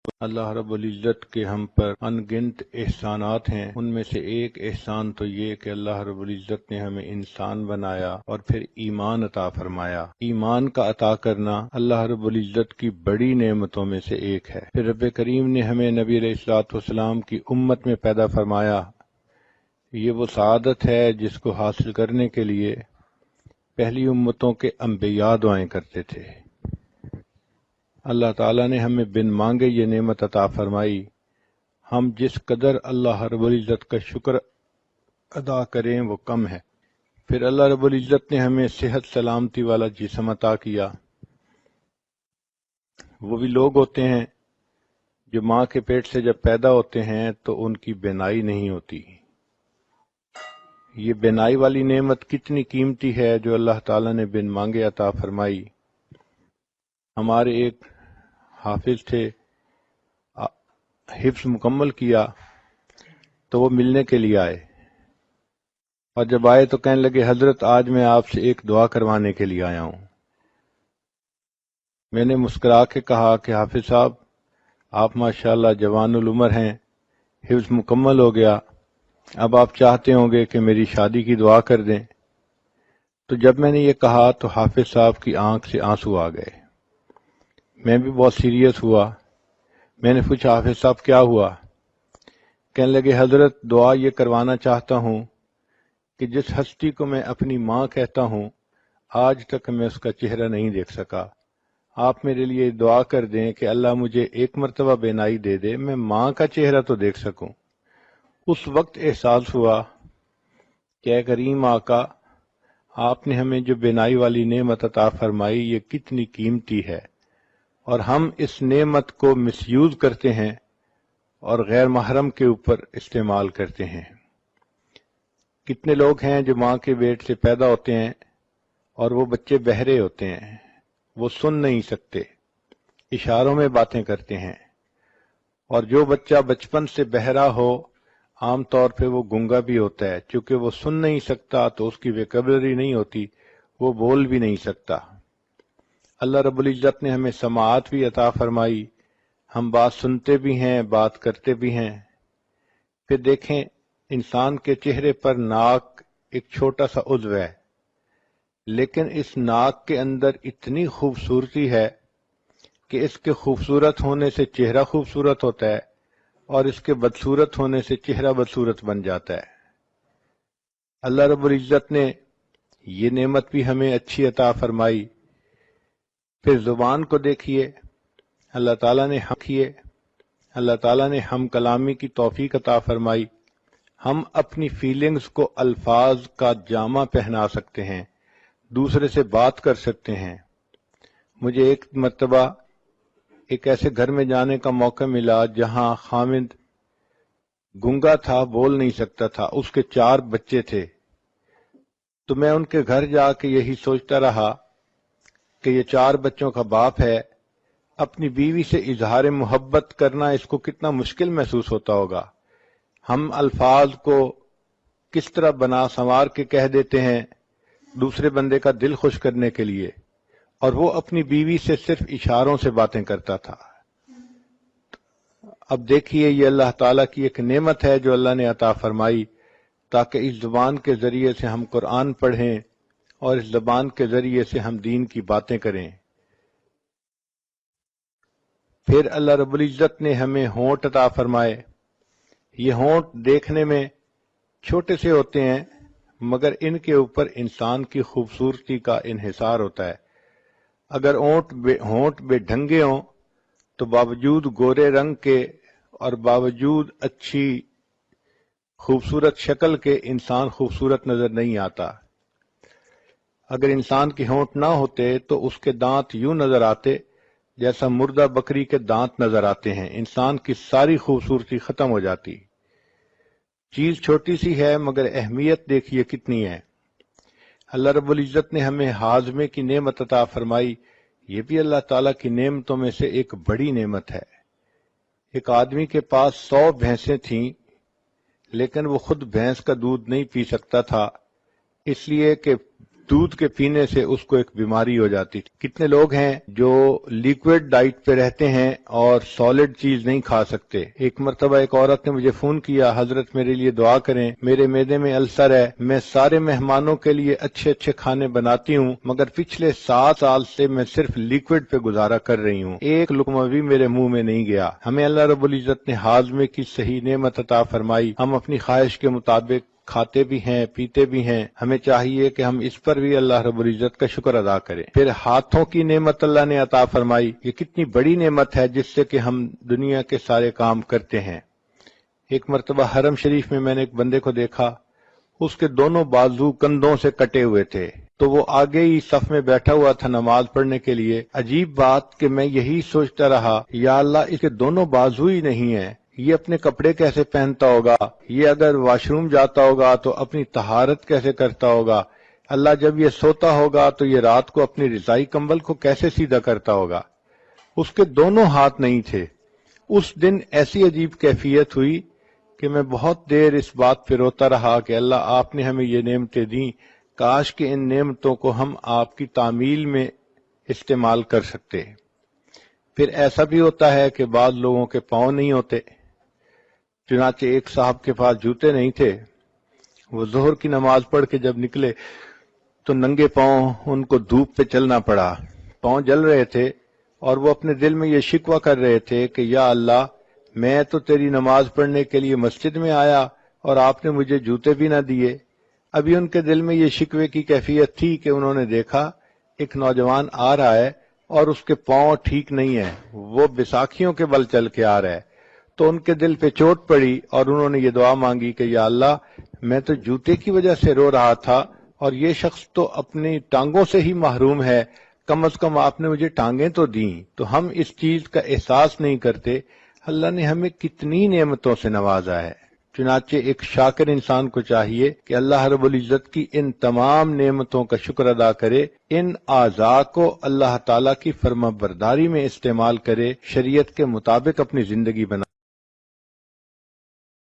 اللہ رب العزت کے ہم پر ان گنت احسانات ہیں۔ ان میں سے ایک احسان تو یہ کہ اللہ رب العزت نے ہمیں انسان بنایا اور پھر ایمان عطا فرمایا۔ ایمان کا عطا کرنا اللہ رب العزت کی بڑی نعمتوں میں سے ایک ہے۔ پھر رب کریم نے ہمیں نبی علیہ الصلوۃ والسلام کی امت میں پیدا فرمایا۔ یہ وہ سعادت ہے جس کو حاصل کرنے کے لیے پہلی امتوں کے انبیاء دعائیں کرتے تھے۔ اللہ تعالیٰ نے ہمیں بن مانگے یہ نعمت عطا فرمائی۔ ہم جس قدر اللہ رب العزت کا شکر ادا کریں وہ کم ہے۔ پھر اللہ رب العزت نے ہمیں صحت سلامتی والا جسم عطا کیا۔ وہ بھی لوگ ہوتے ہیں جو ماں کے پیٹ سے جب پیدا ہوتے ہیں تو ان کی بینائی نہیں ہوتی۔ یہ بینائی والی نعمت کتنی قیمتی ہے جو اللہ تعالیٰ نے بن مانگے عطا فرمائی۔ ہمارے ایک حافظ تھے، حفظ مکمل کیا تو وہ ملنے کے لیے آئے، اور جب آئے تو کہنے لگے حضرت آج میں آپ سے ایک دعا کروانے کے لیے آیا ہوں۔ میں نے مسکرا کے کہا کہ حافظ صاحب آپ ماشاءاللہ جوان العمر ہیں، حفظ مکمل ہو گیا، اب آپ چاہتے ہوں گے کہ میری شادی کی دعا کر دیں۔ تو جب میں نے یہ کہا تو حافظ صاحب کی آنکھ سے آنسو آ گئے۔ میں بھی بہت سیریس ہوا۔ میں نے پوچھا حافظ صاحب کیا ہوا؟ کہنے لگے حضرت دعا یہ کروانا چاہتا ہوں کہ جس ہستی کو میں اپنی ماں کہتا ہوں آج تک میں اس کا چہرہ نہیں دیکھ سکا، آپ میرے لیے دعا کر دیں کہ اللہ مجھے ایک مرتبہ بینائی دے دے، میں ماں کا چہرہ تو دیکھ سکوں۔ اس وقت احساس ہوا کہ اے کریم آقا، آپ نے ہمیں جو بینائی والی نعمت عطا فرمائی یہ کتنی قیمتی ہے، اور ہم اس نعمت کو مس یوز کرتے ہیں اور غیر محرم کے اوپر استعمال کرتے ہیں۔ کتنے لوگ ہیں جو ماں کے پیٹ سے پیدا ہوتے ہیں اور وہ بچے بہرے ہوتے ہیں، وہ سن نہیں سکتے، اشاروں میں باتیں کرتے ہیں، اور جو بچہ بچپن سے بہرا ہو عام طور پہ وہ گنگا بھی ہوتا ہے، چونکہ وہ سن نہیں سکتا تو اس کی ویکیبلری نہیں ہوتی، وہ بول بھی نہیں سکتا۔ اللہ رب العزت نے ہمیں سماعت بھی عطا فرمائی، ہم بات سنتے بھی ہیں، بات کرتے بھی ہیں۔ پھر دیکھیں انسان کے چہرے پر ناک ایک چھوٹا سا عضو ہے، لیکن اس ناک کے اندر اتنی خوبصورتی ہے کہ اس کے خوبصورت ہونے سے چہرہ خوبصورت ہوتا ہے اور اس کے بدصورت ہونے سے چہرہ بدصورت بن جاتا ہے۔ اللہ رب العزت نے یہ نعمت بھی ہمیں اچھی عطا فرمائی۔ پھر زبان کو دیکھیے، اللہ تعالیٰ نے ہم کلامی کی توفیق عطا فرمائی۔ ہم اپنی فیلنگز کو الفاظ کا جامہ پہنا سکتے ہیں، دوسرے سے بات کر سکتے ہیں۔ مجھے ایک مرتبہ ایک ایسے گھر میں جانے کا موقع ملا جہاں خامد گنگا تھا، بول نہیں سکتا تھا، اس کے 4 بچے تھے۔ تو میں ان کے گھر جا کے یہی سوچتا رہا کہ یہ 4 بچوں کا باپ ہے، اپنی بیوی سے اظہار محبت کرنا اس کو کتنا مشکل محسوس ہوتا ہوگا۔ ہم الفاظ کو کس طرح بنا سنوار کے کہہ دیتے ہیں دوسرے بندے کا دل خوش کرنے کے لیے، اور وہ اپنی بیوی سے صرف اشاروں سے باتیں کرتا تھا۔ اب دیکھیے یہ اللہ تعالیٰ کی ایک نعمت ہے جو اللہ نے عطا فرمائی تاکہ اس زبان کے ذریعے سے ہم قرآن پڑھیں اور اس زبان کے ذریعے سے ہم دین کی باتیں کریں۔ پھر اللہ رب العزت نے ہمیں ہونٹ عطا فرمائے۔ یہ ہونٹ دیکھنے میں چھوٹے سے ہوتے ہیں مگر ان کے اوپر انسان کی خوبصورتی کا انحصار ہوتا ہے۔ اگر ہونٹ بے ڈھنگے ہوں تو باوجود گورے رنگ کے اور باوجود اچھی خوبصورت شکل کے انسان خوبصورت نظر نہیں آتا۔ اگر انسان کے ہونٹ نہ ہوتے تو اس کے دانت یوں نظر آتے جیسا مردہ بکری کے دانت نظر آتے ہیں، انسان کی ساری خوبصورتی ختم ہو جاتی۔ چیز چھوٹی سی ہے مگر اہمیت دیکھیے کتنی ہے۔ اللہ رب العزت نے ہمیں ہاضمے کی نعمت عطا فرمائی، یہ بھی اللہ تعالیٰ کی نعمتوں میں سے ایک بڑی نعمت ہے۔ ایک آدمی کے پاس 100 بھینسیں تھیں لیکن وہ خود بھینس کا دودھ نہیں پی سکتا تھا، اس لیے کہ دودھ کے پینے سے اس کو ایک بیماری ہو جاتی تھی۔ کتنے لوگ ہیں جو لیکوڈ ڈائٹ پہ رہتے ہیں اور سالڈ چیز نہیں کھا سکتے۔ ایک مرتبہ ایک عورت نے مجھے فون کیا، حضرت میرے لیے دعا کریں، میرے معدے میں السر ہے، میں سارے مہمانوں کے لیے اچھے اچھے کھانے بناتی ہوں مگر پچھلے 7 سال سے میں صرف لیکوڈ پہ گزارا کر رہی ہوں، ایک لقمہ بھی میرے منہ میں نہیں گیا۔ ہمیں اللہ رب العزت نے ہاضمے کی صحیح نعمت عطا فرمائی، ہم اپنی خواہش کے مطابق کھاتے بھی ہیں، پیتے بھی ہیں، ہمیں چاہیے کہ ہم اس پر بھی اللہ رب العزت کا شکر ادا کریں۔ پھر ہاتھوں کی نعمت اللہ نے عطا فرمائی، یہ کتنی بڑی نعمت ہے جس سے کہ ہم دنیا کے سارے کام کرتے ہیں۔ ایک مرتبہ حرم شریف میں میں نے ایک بندے کو دیکھا، اس کے دونوں بازو کندھوں سے کٹے ہوئے تھے، تو وہ آگے ہی صف میں بیٹھا ہوا تھا نماز پڑھنے کے لیے۔ عجیب بات کہ میں یہی سوچتا رہا، یا اللہ اس کے دونوں بازو ہی نہیں ہیں، یہ اپنے کپڑے کیسے پہنتا ہوگا، یہ اگر واش روم جاتا ہوگا تو اپنی طہارت کیسے کرتا ہوگا، اللہ جب یہ سوتا ہوگا تو یہ رات کو اپنی رضائی کمبل کو کیسے سیدھا کرتا ہوگا۔ اس کے دونوں ہاتھ نہیں تھے۔ اس دن ایسی عجیب کیفیت ہوئی کہ میں بہت دیر اس بات پہ روتا رہا کہ اللہ آپ نے ہمیں یہ نعمتیں دیں، کاش کہ ان نعمتوں کو ہم آپ کی تعمیل میں استعمال کر سکتے۔ پھر ایسا بھی ہوتا ہے کہ بعض لوگوں کے پاؤں نہیں ہوتے، چنانچہ ایک صاحب کے پاس جوتے نہیں تھے، وہ ظہر کی نماز پڑھ کے جب نکلے تو ننگے پاؤں ان کو دھوپ پہ چلنا پڑا، پاؤں جل رہے تھے اور وہ اپنے دل میں یہ شکوہ کر رہے تھے کہ یا اللہ میں تو تیری نماز پڑھنے کے لیے مسجد میں آیا اور آپ نے مجھے جوتے بھی نہ دیے۔ ابھی ان کے دل میں یہ شکوے کی کیفیت تھی کہ انہوں نے دیکھا ایک نوجوان آ رہا ہے اور اس کے پاؤں ٹھیک نہیں ہیں، وہ بیساکھیوں کے بل چل کے آ رہا ہے، تو ان کے دل پہ چوٹ پڑی اور انہوں نے یہ دعا مانگی کہ یا اللہ میں تو جوتے کی وجہ سے رو رہا تھا اور یہ شخص تو اپنی ٹانگوں سے ہی محروم ہے، کم از کم آپ نے مجھے ٹانگیں تو دیں۔ تو ہم اس چیز کا احساس نہیں کرتے اللہ نے ہمیں کتنی نعمتوں سے نوازا ہے۔ چنانچہ ایک شاکر انسان کو چاہیے کہ اللہ رب العزت کی ان تمام نعمتوں کا شکر ادا کرے، ان اعضاء کو اللہ تعالیٰ کی فرما برداری میں استعمال کرے، شریعت کے مطابق اپنی زندگی بنا